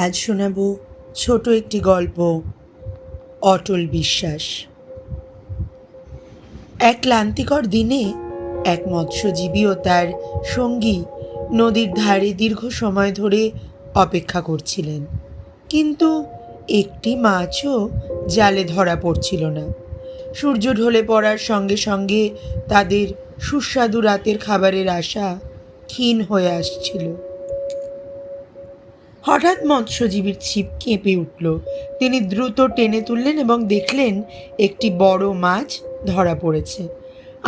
আজ শোনাব ছোট একটি গল্প, অটল বিশ্বাস। এক ক্লান্তিকর দিনে এক মৎস্যজীবী ও তার সঙ্গী নদীর ধারে দীর্ঘ সময় ধরে অপেক্ষা করছিলেন, কিন্তু একটি মাছও জালে ধরা পড়ছিল না। সূর্য ঢলে পড়ার সঙ্গে সঙ্গে তাদের সুস্বাদু রাতের খাবারের আশা ক্ষীণ হয়ে আসছিল। হঠাৎ মৎস্যজীবীর ছিপ কেঁপে উঠল। তিনি দ্রুত টেনে তুললেন এবং দেখলেন একটি বড় মাছ ধরা পড়েছে।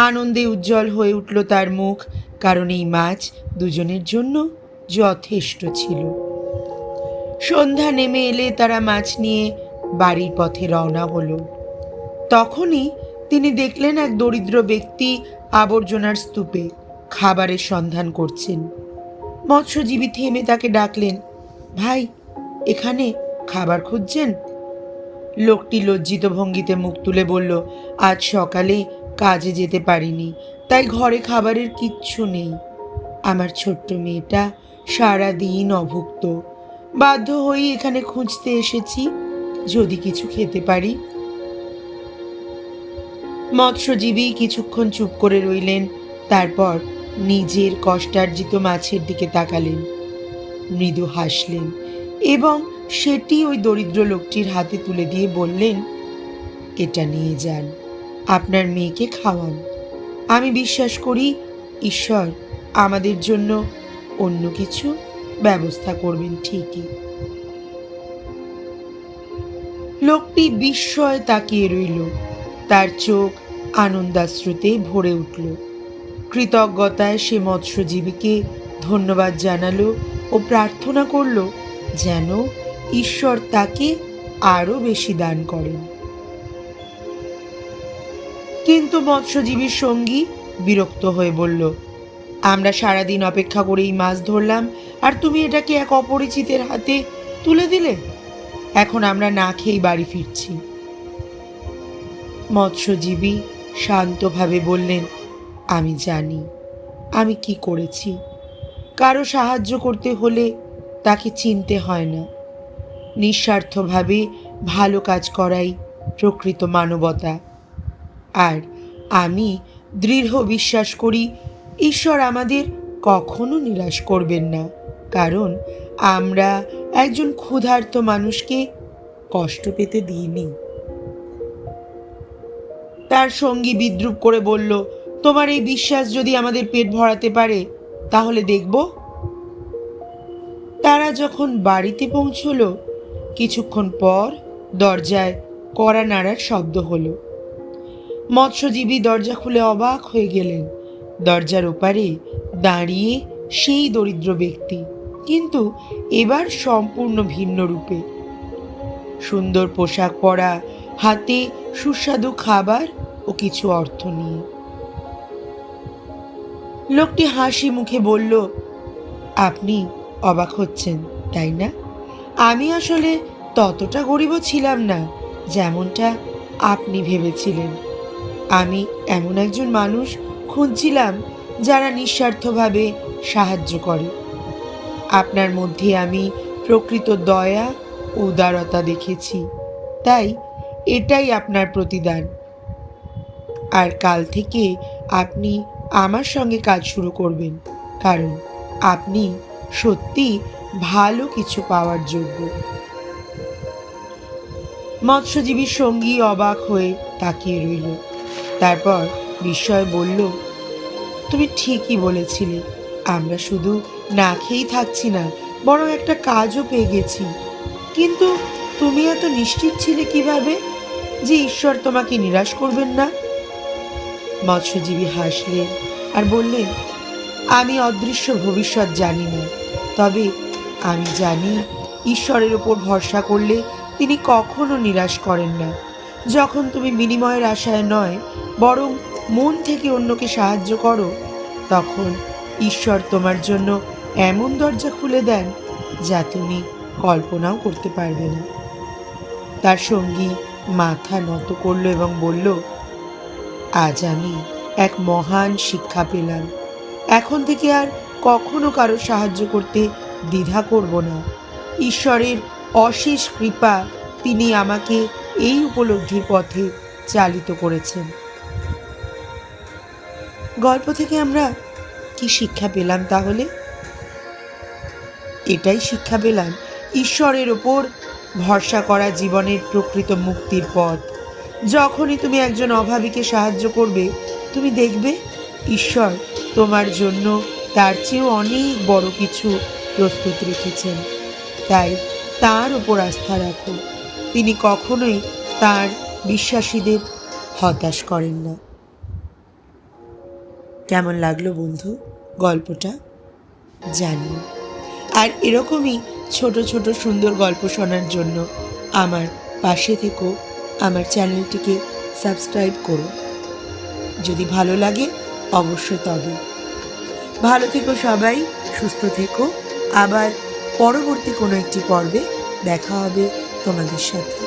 আনন্দে উজ্জ্বল হয়ে উঠল তার মুখ, কারণ এই মাছ দুজনের জন্য যথেষ্ট ছিল। সন্ধ্যা নেমে এলে তারা মাছ নিয়ে বাড়ির পথে রওনা হলো। তখনই তিনি দেখলেন এক দরিদ্র ব্যক্তি আবর্জনার স্তূপে খাবারের সন্ধান করছেন। মৎস্যজীবী থেমে তাকে ডাকলেন, ভাই, এখানে খাবার খুঁজছেন? লোকটি লজ্জিত ভঙ্গিতে মুখ তুলে বলল, আজ সকালে কাজে যেতে পারিনি, তাই ঘরে খাবারের কিচ্ছু নেই। আমার ছোট্ট মেয়েটা সারা দিন অভুক্ত, বাধ্য হয়ে এখানে খুঁজতে এসেছি, যদি কিছু খেতে পারি। মৎস্যজীবী কিছুক্ষণ চুপ করে রইলেন, তারপর নিজের কষ্টার্জিত মাছের দিকে তাকালেন, মৃদু হাসলেন এবং সেটি ওই দরিদ্র লোকটির হাতে তুলে দিয়ে বললেন, এটা নিয়ে যান, আপনার মেয়েকে খাওয়ান। আমি বিশ্বাস করি ঈশ্বর আমাদের জন্য অন্য কিছু ব্যবস্থা করবেন ঠিকই। লোকটি বিস্ময়ে তাকিয়ে রইল, তার চোখ আনন্দাশ্রুতে ভরে উঠল। কৃতজ্ঞতায় সে মৎস্যজীবীকে ধন্যবাদ জানালো ও প্রার্থনা করল যেন ঈশ্বর তাকে আরো বেশি দান করেন। কিন্তু মৎস্যজীবীর সঙ্গী বিরক্ত হয়ে বলল, আমরা সারাদিন অপেক্ষা করেই মাছ ধরলাম, আর তুমি এটাকে এক অপরিচিতের হাতে তুলে দিলে। এখন আমরা না খেয়েই বাড়ি ফিরছি। মৎস্যজীবী শান্তভাবে বললেন, আমি জানি আমি কি করেছি। কারো সাহায্য করতে হলে তাকে চিনতে হয় না। নিঃস্বার্থভাবে ভালো কাজ করাই প্রকৃত মানবতা। আর আমি দৃঢ় বিশ্বাস করি ঈশ্বর আমাদের কখনো নিরাশ করবেন না, কারণ আমরা একজন ক্ষুধার্ত মানুষকে কষ্ট পেতে দিইনি। তার সঙ্গী বিদ্রূপ করে বলল, তোমার এই বিশ্বাস যদি আমাদের পেট ভরাতে পারে তাহলে দেখব। তারা যখন বাড়িতে পৌঁছল, কিছুক্ষণ পর দরজায় কড়া নাড়ার শব্দ হলো। মৎস্যজীবী দরজা খুলে অবাক হয়ে গেলেন। দরজার ওপারে দাঁড়িয়ে সেই দরিদ্র ব্যক্তি, কিন্তু এবার সম্পূর্ণ ভিন্ন রূপে। সুন্দর পোশাক পরা, হাতে সুস্বাদু খাবার ও কিছু অর্থ নিয়ে। লোকটি হাসি মুখে বলল, আপনি অবাক হচ্ছেন, তাই না? আমি আসলে ততটা গরিবও ছিলাম না যেমনটা আপনি ভেবেছিলেন। আমি এমন একজন মানুষ খুঁজছিলাম যারা নিঃস্বার্থভাবে সাহায্য করে। আপনার মধ্যে আমি প্রকৃত দয়া ও উদারতা দেখেছি, তাই এটাই আপনার প্রতিদান। আর কাল থেকে আপনি আমার সঙ্গে কাজ শুরু করবেন, কারণ আপনি সত্যি ভালো কিছু পাওয়ার যোগ্য। মৎস্যজীবীর সঙ্গী অবাক হয়ে তাকিয়ে রইল, তারপর বিস্ময়ে বলল, তুমি ঠিকই বলেছিলে, আমরা শুধু না খেয়েই থাকছি না, বরং একটা কাজও পেয়ে গেছি। কিন্তু তুমি এত নিশ্চিত ছিলে কিভাবে যে ঈশ্বর তোমাকে নিরাশ করবেন না? মৎস্যজীবী হাসলেন আর বললেন, আমি অদৃশ্য ভবিষ্যৎ জানি না, তবে আমি জানি ঈশ্বরের ওপর ভরসা করলে তিনি কখনো নিরাশ করেন না। যখন তুমি বিনিময়ের আশায় নয়, বরং মন থেকে অন্যকে সাহায্য করো, তখন ঈশ্বর তোমার জন্য এমন দরজা খুলে দেন যা তুমি কল্পনাও করতে পারবে না। তার সঙ্গী মাথা নত করল এবং বলল, আজ আমি এক মহান শিক্ষা পেলাম। এখন থেকে আর কখনো কারো সাহায্য করতে দ্বিধা করব না। ঈশ্বরের অশেষ কৃপা, তিনি আমাকে এই উপলব্ধির পথে চালিত করেছেন। গল্প থেকে আমরা কি শিক্ষা পেলাম তাহলে? এটাই শিক্ষা পেলাম, ঈশ্বরের ওপর ভরসা করা জীবনের প্রকৃত মুক্তির পথ। যখনই তুমি একজন অভাবীকে সাহায্য করবে, তুমি দেখবে ঈশ্বর তোমার জন্য তার চেয়েও অনেক বড় কিছু প্রস্তুত রেখেছেন। তাই তার উপর আস্থা রাখো, তিনি কখনোই তার বিশ্বাসীদের হতাশ করেন না। কেমন লাগলো বন্ধু গল্পটা? জানিও। আর এরকমই ছোট ছোট সুন্দর গল্প শোনার জন্য আমার পাশে থেকো, আমার চ্যানেলটিকে সাবস্ক্রাইব করো। যদি ভালো লাগে অবশ্যই তবে। ভালো থেকো সবাই, সুস্থ থেকো। আবার পরবর্তী কোনো একটি পর্বে দেখা হবে তোমাদের সাথে।